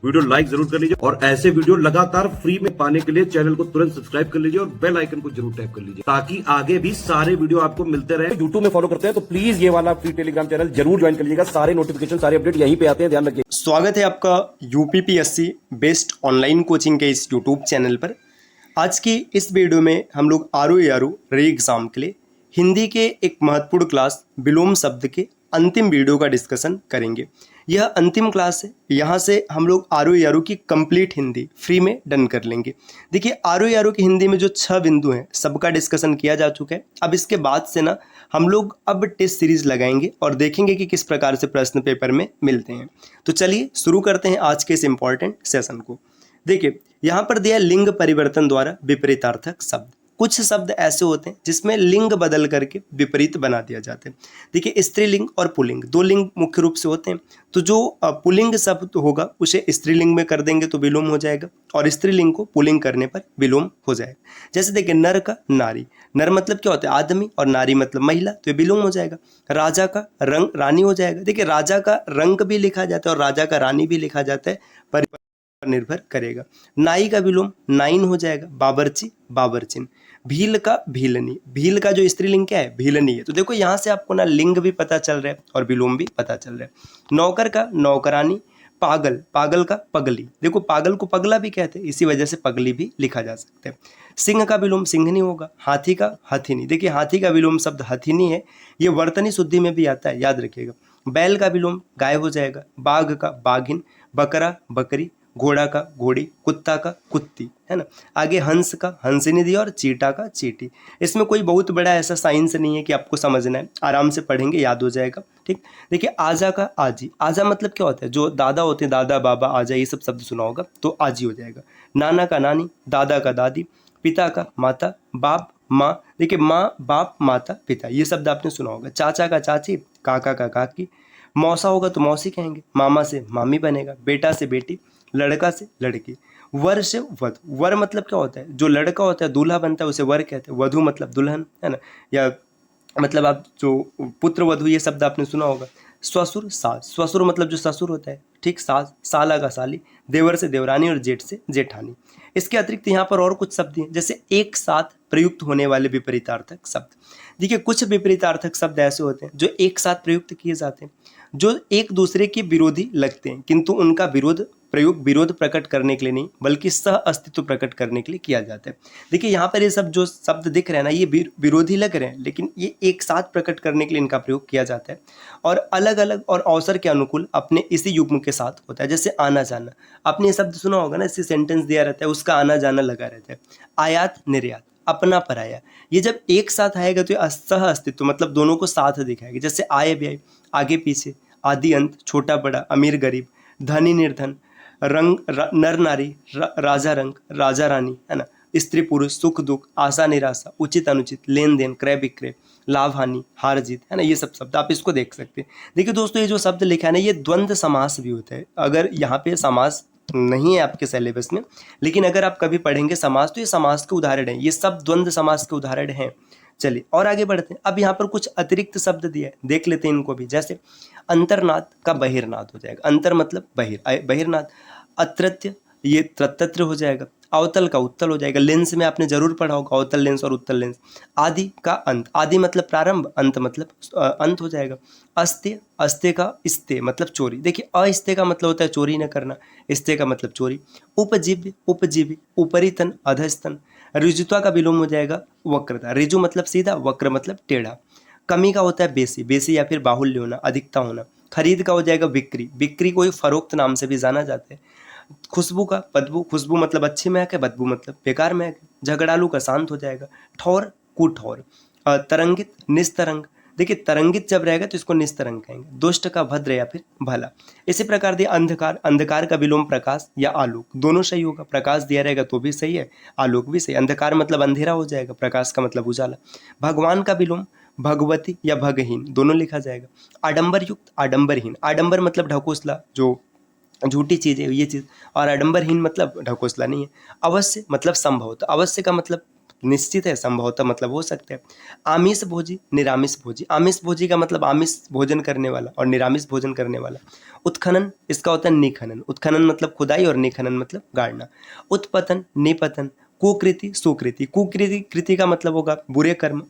Video like जरूर कर लीजिए और ऐसे वीडियो लगातार फ्री में पाने के लिए चैनल को तुरंत सब्सक्राइब कर लीजिए और बेल आइकन को जरूर टैप कर लीजिए ताकि आगे भी सारे वीडियो आपको मिलते रहे। यूट्यूब में फॉलो करते हैं तो प्लीज ये वाला फ्री टेलीग्राम चैनल जरूर ज्वाइन कर लीजिएगा। सारे नोटिफिकेशन सारे अपडेट यहीं पे आते हैं, ध्यान रखिए। स्वागत है आपका यूपीपीएससी बेस्ट ऑनलाइन कोचिंग के इस यूट्यूब चैनल पर। आज की इस वीडियो में हम लोग आरओ री एग्जाम के लिए हिंदी के एक महत्वपूर्ण क्लास विलोम शब्द के अंतिम वीडियो का डिस्कशन करेंगे। यह अंतिम क्लास है, यहाँ से हम लोग आरओ की कंप्लीट हिंदी फ्री में डन कर लेंगे। देखिए आरओ की हिंदी में जो 6 बिंदु हैं सबका डिस्कशन किया जा चुका है। अब इसके बाद से ना हम लोग अब टेस्ट सीरीज लगाएंगे और देखेंगे कि किस प्रकार से प्रश्न पेपर में मिलते हैं। तो चलिए शुरू करते हैं आज के इस इंपॉर्टेंट सेशन को। देखिए यहाँ पर दिया लिंग परिवर्तन द्वारा विपरीतार्थक शब्द। कुछ शब्द ऐसे होते हैं जिसमें लिंग बदल करके विपरीत बना दिया जाता है। देखिए स्त्रीलिंग और पुल्लिंग, दो लिंग मुख्य रूप से होते हैं। तो जो पुल्लिंग शब्द होगा उसे स्त्रीलिंग में कर देंगे तो विलोम हो जाएगा और स्त्रीलिंग को पुल्लिंग करने पर विलोम हो जाएगा। जैसे देखिए नर का नारी, नर मतलब क्या होता है आदमी और नारी मतलब महिला, तो ये विलोम हो जाएगा। राजा का रंग रानी हो जाएगा। देखिए राजा का रंग भी लिखा जाता है और राजा का रानी भी लिखा जाता है, पर निर्भर करेगा। नाई का विलोम नाइन हो जाएगा। बाबरची बाबरचिन। भील का भीलनी, भील का जो स्त्रीलिंग क्या है भीलनी है। तो देखो यहाँ से आपको ना लिंग भी पता चल रहा है और विलोम भी पता चल रहा है। नौकर का नौकरानी। पागल, पागल का पगली। देखो पागल को पगला भी कहते हैं, इसी वजह से पगली भी लिखा जा सकता है। सिंह का विलोम सिंहनी होगा। हाथी का हथिनी। देखिए हाथी का विलोम शब्द हथिनी है, ये वर्तनी शुद्धि में भी आता है, याद रखिएगा। बैल का विलोम गाय हो जाएगा। बाघ का बाघिन। बकरा बकरी। घोड़ा का घोड़ी। कुत्ता का कुत्ती, है ना। आगे हंस का हंसिनी दिया और चीटा का चीटी। इसमें कोई बहुत बड़ा ऐसा साइंस नहीं है कि आपको समझना है, आराम से पढ़ेंगे याद हो जाएगा। ठीक। देखिए आजा का आजी। आजा मतलब क्या होता है, जो दादा होते हैं दादा बाबा आजा ये सब शब्द सुना होगा तो आजी हो जाएगा। नाना का नानी। दादा का दादी। पिता का माता। बाप माँ। देखिए माँ बाप माता पिता ये शब्द आपने सुना होगा। चाचा का चाची। काका का काकी। मौसा होगा तो मौसी कहेंगे। मामा से मामी बनेगा। बेटा से बेटी। लड़का से लड़की। वर से वधु। वर मतलब क्या होता है, जो लड़का होता है दूल्हा बनता है उसे वर कहते हैं। वधु मतलब दुल्हन, है ना। या मतलब आप जो पुत्र वधु ये शब्द आपने सुना होगा। ससुर सास। ससुर मतलब जो ससुर होता है, ठीक। सास साला का साली। देवर से देवरानी और जेठ से जेठानी। इसके अतिरिक्त यहाँ पर और कुछ शब्द हैं, जैसे एक साथ प्रयुक्त होने वाले विपरीतार्थक शब्द। देखिए कुछ विपरीतार्थक शब्द ऐसे होते हैं जो एक साथ प्रयुक्त किए जाते हैं, जो एक दूसरे के विरोधी लगते हैं, किंतु उनका प्रयोग विरोध प्रकट करने के लिए नहीं बल्कि सह अस्तित्व प्रकट करने के लिए किया जाता है। देखिए यहाँ पर ये सब जो शब्द दिख रहे हैं ना ये विरोधी लग रहे हैं, लेकिन ये एक साथ प्रकट करने के लिए इनका प्रयोग किया जाता है और अलग अलग और अवसर के अनुकूल अपने इसी युग्म के साथ होता है। जैसे आना जाना, आपने ये शब्द सुना होगा ना, इससे सेंटेंस दिया रहता है उसका आना जाना लगा रहता है। आयात निर्यात, अपना पराया, ये जब एक साथ आएगा तो ये सह अस्तित्व मतलब दोनों को साथ दिखाएगा। जैसे आए व्यय, आगे पीछे, आदि अंत, छोटा बड़ा, अमीर गरीब, धनी निर्धन, रंग नर नारी, राजा रंग, राजा रानी, है ना। स्त्री पुरुष, सुख दुख, आशा निराशा, उचित अनुचित, लेन देन, क्रय विक्रय, लाभ हानि, हार जीत, है ना। ये सब शब्द आप इसको देख सकते हैं। देखिए दोस्तों ये जो शब्द लिखा है ना ये द्वंद्व समास भी होता है। अगर यहाँ पे समास नहीं है आपके सिलेबस में, लेकिन अगर आप कभी पढ़ेंगे समास तो ये समास के उदाहरण है, ये सब द्वंद्व समास के उदाहरण हैं। चलिए और आगे बढ़ते हैं। अब यहाँ पर कुछ अतिरिक्त शब्द दिए हैं, देख लेते हैं इनको भी। जैसे अंतर्नाद का बहिर्नाद हो जाएगा। अंतर मतलब बहिर्नाद। अत्रत्य ये तत्र हो जाएगा। अवतल का उत्तल हो जाएगा। लेंस में आपने जरूर पढ़ा होगा अवतल लेंस और उत्तल लेंस। आदि का अंत, आदि मतलब प्रारंभ, अंत मतलब अंत हो जाएगा। अस्त्य, अस्त्य का स्त्य मतलब चोरी। देखिए अस्त्य का मतलब होता है चोरी न करना, स्त्य का मतलब चोरी। उपजीव्य, उपजीवी, उपरितन, अधस्तन। ऋजुता का विलोम हो जाएगा वक्रता। ऋजु मतलब सीधा, वक्र मतलब टेढ़ा। कमी का होता है बेसी, बेसी या फिर बाहुल्य होना, अधिकता होना। खरीद का हो जाएगा बिक्री, बिक्री को फरोख्त नाम से भी जाना जाता है। खुशबू का बदबू, खुशबू मतलब अच्छी महक है, बदबू मतलब बेकार महक है। झगड़ालू का शांत हो जाएगा। ठौर कुठौर। तरंगित निस्तरंग, देखिए तरंगित जब रहेगा तो इसको निस्तरंग कहेंगे। दुष्ट का भद्र या फिर भला। इसी प्रकार दिया अंधकार, अंधकार का विलोम प्रकाश या आलोक, दोनों सही होगा। प्रकाश दिया रहेगा तो भी सही है, आलोक भी सही। अंधकार मतलब अंधेरा हो जाएगा, प्रकाश का मतलब उजाला। भगवान का विलोम भगवती या भगहीन दोनों लिखा जाएगा। आडंबर युक्त, आडंबरहीन। आडंबर मतलब ढकोसला, जो झूठी चीज़ है ये चीज़, और आडंबरहीन मतलब ढकोसला नहीं है। अवश्य मतलब संभव, तो अवश्य का मतलब निश्चित है, संभवतः मतलब हो सकता है। आमिष भोजी, निरामिष भोजी। आमिष भोजी का मतलब आमिष भोजन करने वाला और निरामिष भोजन करने वाला। उत्खनन, इसका होता है निखनन। उत्खनन मतलब खुदाई और निखनन मतलब गाड़ना। उत्पतन, निपतन। कुकृति, सुकृति। कुकृति कृति का मतलब होगा बुरे कर्म,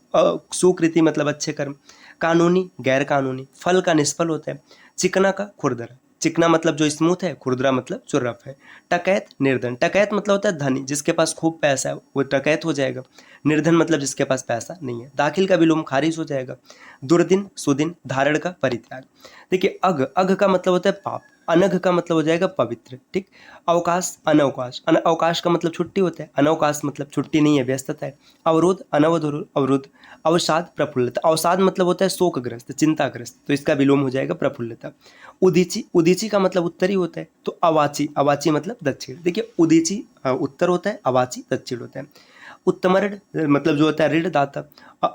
सुकृति मतलब अच्छे कर्म। कानूनी, गैर कानूनी। फल का निष्फल होता है। चिकना का खुरदरा। चिकना मतलब जो स्मूथ है, खुरदरा मतलब जो रफ है। टकैत, निर्धन। टकैत मतलब होता है धनी, जिसके पास खूब पैसा है वो टकैत हो जाएगा। निर्धन मतलब जिसके पास पैसा नहीं है। दाखिल का विलोम खारिज हो जाएगा। दुर्दिन, सुदिन। धारण का परित्याग। देखिए अघ, अघ का मतलब होता है पाप। अनघ का मतलब हो जाएगा पवित्र। ठीक। अवकाश, अनवकाश। अवकाश का मतलब छुट्टी होता है, अनवकाश मतलब छुट्टी नहीं है, व्यस्तता है। अवरोध, अवरुद्ध। अवसाद, प्रफुल्लता। अवसाद मतलब होता है शोकग्रस्त, चिंताग्रस्त, तो इसका विलोम हो जाएगा प्रफुल्लता। उदीची, उदीची का मतलब उत्तरी होता है, तो अवाची, अवाची मतलब दक्षिण। देखिए उदीची उत्तर होता है, अवाची दक्षिण होता है। उत्तमर्ड मतलब जो होता है ऋणदाता।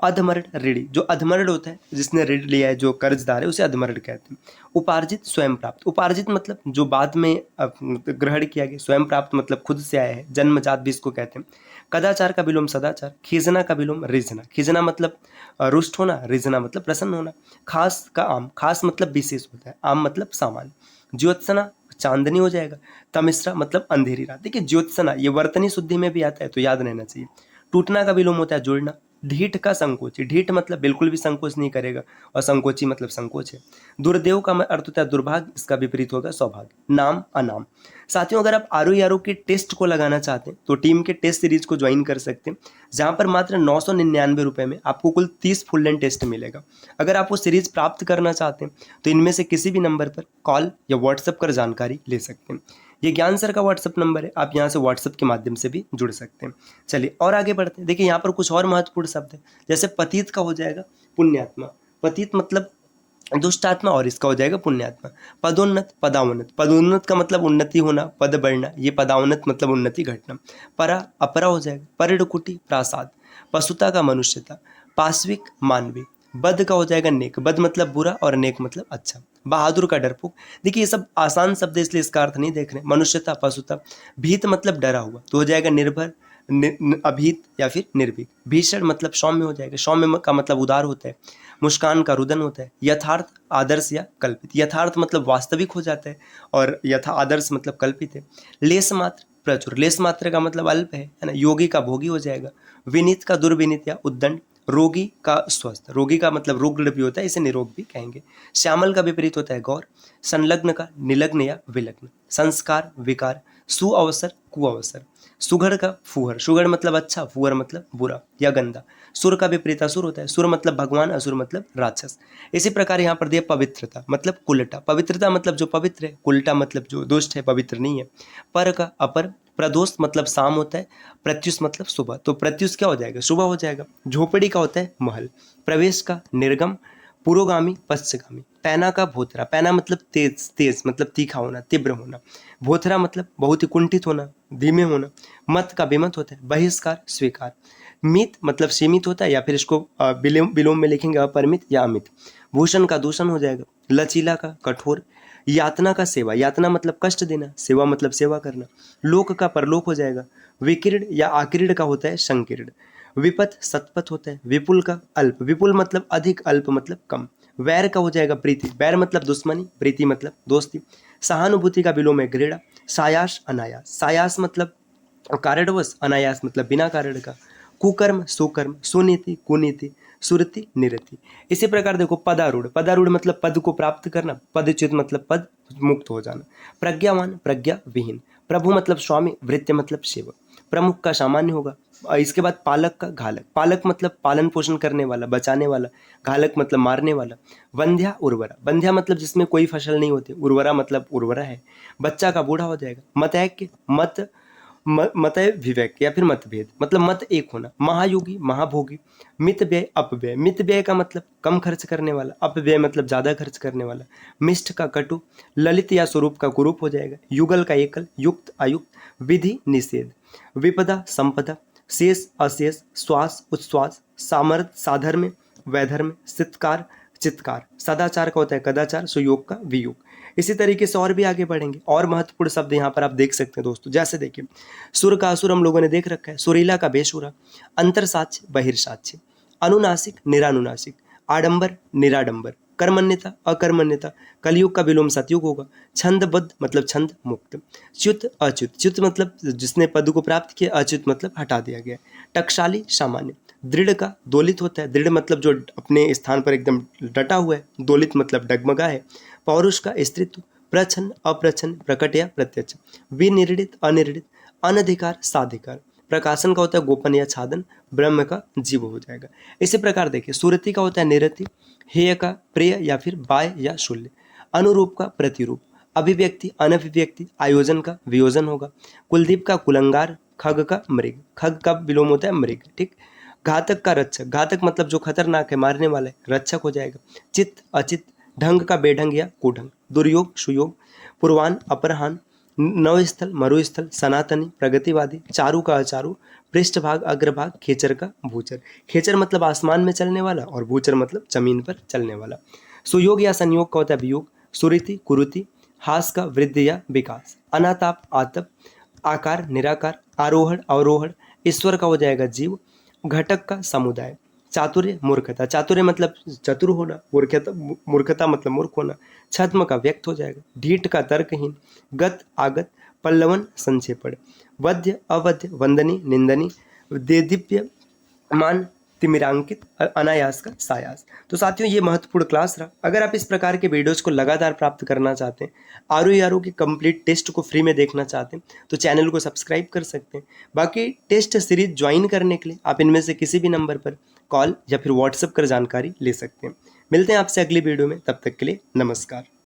अधमर्ड, ऋणी। जो अधमर्ड होता है, जिसने ऋण लिया है, जो कर्जदार है, उसे अधमर्ड कहते हैं। उपार्जित, स्वयं प्राप्त। उपार्जित मतलब जो बाद में ग्रहण किया गया। स्वयं प्राप्त मतलब खुद से आया है, जन्मजात भी इसको कहते हैं। कदाचार का विलोम सदाचार। खीजना का विलोम रिझना। खीजना मतलब रुष्ट होना, रिझना मतलब प्रसन्न होना। खास का आम। खास मतलब विशेष होता है, आम मतलब सामान्य। ज्योत्सना, चांदनी हो जाएगा। तमिश्रा मतलब अंधेरी रात। देखिए ज्योत्सना ये वर्तनी शुद्धि में भी आता है, तो याद रहना चाहिए। टूटना का विलोम होता है जुड़ना। ढीठ का संकोची। ढीठ मतलब बिल्कुल भी संकोच नहीं करेगा, और संकोची मतलब संकोच है। दुर्देव का अर्थ होता है दुर्भाग्य, इसका विपरीत होगा सौभाग्य। नाम, अनाम। साथियों अगर आप आर के टेस्ट को लगाना चाहते हैं तो टीम के टेस्ट सीरीज को ज्वाइन कर सकते हैं, जहां पर मात्र 999 रुपए में आपको कुल 30 फुल लेंथ टेस्ट मिलेगा। अगर आप वो सीरीज प्राप्त करना चाहते हैं तो इनमें से किसी भी नंबर पर कॉल या व्हाट्सएप कर जानकारी ले सकते हैं। ये ज्ञान सर का व्हाट्सएप नंबर है, आप यहाँ से व्हाट्सएप के माध्यम से भी जुड़ सकते हैं। चलिए और आगे बढ़ते हैं। देखिए यहाँ पर कुछ और महत्वपूर्ण शब्द है, जैसे पतित का हो जाएगा पुण्यात्मा। पतित मतलब दुष्ट आत्मा, और इसका हो जाएगा पुण्यात्मा। पदोन्नत, पदावनत। पदोन्नत का मतलब उन्नति होना, पद बढ़ना, ये पदावनत मतलब उन्नति घटना। परा, अपरा हो जाएगा। परिडकुटी, प्रासाद। पशुता का मनुष्यता। पाश्विक, मानवी। बद का हो जाएगा नेक। बद मतलब बुरा और नेक मतलब अच्छा। बहादुर का डरपोक। देखिए ये सब आसान शब्द है, इसलिए इसका अर्थ नहीं देख रहे। मनुष्यता, पशुता। भीत मतलब डरा हुआ, तो हो जाएगा निर्भर, अभीत या फिर निर्भीक। भीषण मतलब सौम्य हो जाएगा। सौम्य का मतलब उदार होता है। मुस्कान का रुदन होता है। यथार्थ, आदर्श या कल्पित। यथार्थ मतलब वास्तविक हो जाता है, और आदर्श मतलब कल्पित है। लेस मात्र, प्रचुर। लेस मात्र का मतलब अल्प है ना। योगी का भोगी हो जाएगा। विनीत का दुर्विनीत या उद्दंड। रोगी का स्वस्थ। रोगी का मतलब रोग भी होता है, इसे निरोग भी कहेंगे। श्यामल का विपरीत होता है गौर। संलग्न का निलग्न या विलग्न। संस्कार, विकार। सुअवसर, कुअवसर। सुघड़ का फूहर। सुघड़ मतलब अच्छा, फूहर मतलब बुरा या गंदा। सुर का विपरीत असुर होता है। सुर मतलब भगवान, असुर मतलब राक्षस। इसी प्रकार यहाँ पर दिया पवित्रता मतलब कुलटा। पवित्रता मतलब जो पवित्र है, कुलटा मतलब जो दुष्ट है, पवित्र नहीं है। पर का अपर। प्रदोष मतलब शाम होता है। प्रत्युष मतलब सुबह, तो प्रत्युष क्या हो जाएगा, सुबह हो जाएगा। झोपड़ी का होता है महल। प्रवेश का निर्गम। पुरोगामी, पश्चगामी। पैना का भोथरा। पैना मतलब तेज, तेज मतलब तीखा होना, तीव्र होना। भोथरा मतलब बहुत ही कुंठित होना, धीमे होना। मत का विमत होता है। बहिष्कार, स्वीकार। मित मतलब सीमित होता है, या फिर इसको विलोम में लिखेंगे अपरिमित या अमित। भूषण का दूषण हो जाएगा। लचीला का कठोर। यातना का सेवा। यातना मतलब कष्ट देना, सेवा मतलब सेवा करना। लोक का परलोक हो जाएगा। विकीर्ण या आकीर्ण का होता है संकीर्ण। विपथ, सतपथ होता है। विपुल का अल्प। विपुल मतलब अधिक, अल्प मतलब कम। वैर का हो जाएगा प्रीति। वैर मतलब दुश्मनी, प्रीति मतलब दोस्ती। सहानुभूति का विलोम है घृणा। सायास, अनायास। सायास मतलब कारणवश, अनायास मतलब बिना कारण का। कुकर्म, सुकर्म। सुनीति, कुनीति। सुरति, निरति। इसी प्रकार देखो पदारूढ़। पदारूढ़ मतलब पद को प्राप्त करना। पदच्युत मतलब पद मुक्त हो जाना। प्रज्ञावान, प्रज्ञा विहीन। प्रभु मतलब स्वामी, भृत्य मतलब सेवक। प्रमुख का सामान्य होगा। इसके बाद पालक का घालक। पालक मतलब पालन पोषण करने वाला, बचाने वाला। घालक मतलब मारने वाला। वंध्या, उर्वरा। वंध्या मतलब जिसमें कोई फसल नहीं होती। उर्वरा मतलब उर्वरा है। बच्चा का बूढ़ा हो जाएगा। मतैक्य, मत विवेक या फिर मतभेद मतलब मत एक होना। महायोगी, महाभोगी। मित व्यय, अपव्यय। मित व्यय का मतलब कम खर्च करने वाला, अपव्यय मतलब ज्यादा खर्च करने वाला। मिष्ट का कटु। ललित या स्वरूप का कुरूप हो जाएगा। युगल का एकल। युक्त, अयुक्त। विधि, निषेध। विपदा, संपदा। शेष, अशेष। श्वास, उच्छ्वास। सामर्थ्य, साधर्म्य, वैधर्म्य। चित्कार, चित्कार। सदाचार का होता है कदाचार, सुयोग का वियोग। इसी तरीके से और भी आगे बढ़ेंगे। और महत्वपूर्ण शब्द यहाँ पर आप देख सकते हैं दोस्तों, जैसे देखिए सुर का असुर हम लोगों ने देख रखा है, सुरीला का बेसुरा, अंतरसाक्ष्य बहिर्साक्ष्य, अनुनासिक निरानुनासिक, आडंबर निराडंबर, कर्मण्यता अकर्मण्यता, कलयुग का विलोम सतयुग होगा, छंदबद्ध मतलब छंद मुक्त, च्युत अच्युत, च्युत मतलब जिसने पद को प्राप्त किया, अच्युत मतलब हटा दिया गया, टकशाली सामान्य, दृढ़ का दोलित होता है, दृढ़ मतलब जो अपने स्थान पर एकदम डटा हुआ है, दोलित मतलब डगमगा है, पौरुष का स्त्रीत्व, प्रच्छन्न अप्रच्छन्न, प्रकट या प्रत्यक्ष, विनिर्णित अनिर्णित, अनधिकार साधिकार, प्रकाशन का होता है गोपन या छादन, ब्रह्म का जीव हो जाएगा। इसी प्रकार देखिए सुरति का होता है निरति, हेय का प्रिय या फिर बाय या शूल्य, अनुरूप का प्रतिरूप, अभिव्यक्ति अनभिव्यक्ति, आयोजन का वियोजन होगा, कुलदीप का कुलंगार, खग का मृग, खग का विलोम होता है मृग, ठीक। घातक का रक्षक, घातक मतलब जो खतरनाक है मारने वाला है, रक्षक हो जाएगा, चित्त अचित, ढंग का बेढंग या कुढंग, दुर्योग सुयोग, पूर्वान अपरहान, नवस्थल मरुस्थल, सनातनी प्रगतिवादी, चारु का अचारु, पृष्ठभाग अग्रभाग, खेचर का भूचर, खेचर मतलब आसमान में चलने वाला और भूचर मतलब जमीन पर चलने वाला, सुयोग या संयोग का होता है वियोग, सुरीति कुरुति, हास का वृद्धि या विकास, अनाताप आतप, आकार निराकार, आरोहण अवरोहण, ईश्वर का हो जाएगा जीव, घटक का समुदाय, चातुर्य मूर्खता, चातुर्य मतलब चतुर होना, मूर्खता मतलब मूर्ख होना, छद्म का व्यक्त हो जाएगा, ढीठ का तर्कहीन, गत आगत, पल्लवन संक्षेपण, वध्य अवध्य, वंदनी निंदनी, देदीप्य मान, तिमिरांकित, अनायास का सायास। तो साथियों ये महत्वपूर्ण क्लास रहा। अगर आप इस प्रकार के वीडियोज को लगातार प्राप्त करना चाहते हैं, आरओ की कंप्लीट टेस्ट को फ्री में देखना चाहते हैं, तो चैनल को सब्सक्राइब कर सकते हैं। बाकी टेस्ट सीरीज ज्वाइन करने के लिए आप इनमें से किसी भी नंबर पर कॉल या फिर व्हाट्सएप कर जानकारी ले सकते हैं। मिलते हैं आपसे अगली वीडियो में, तब तक के लिए नमस्कार।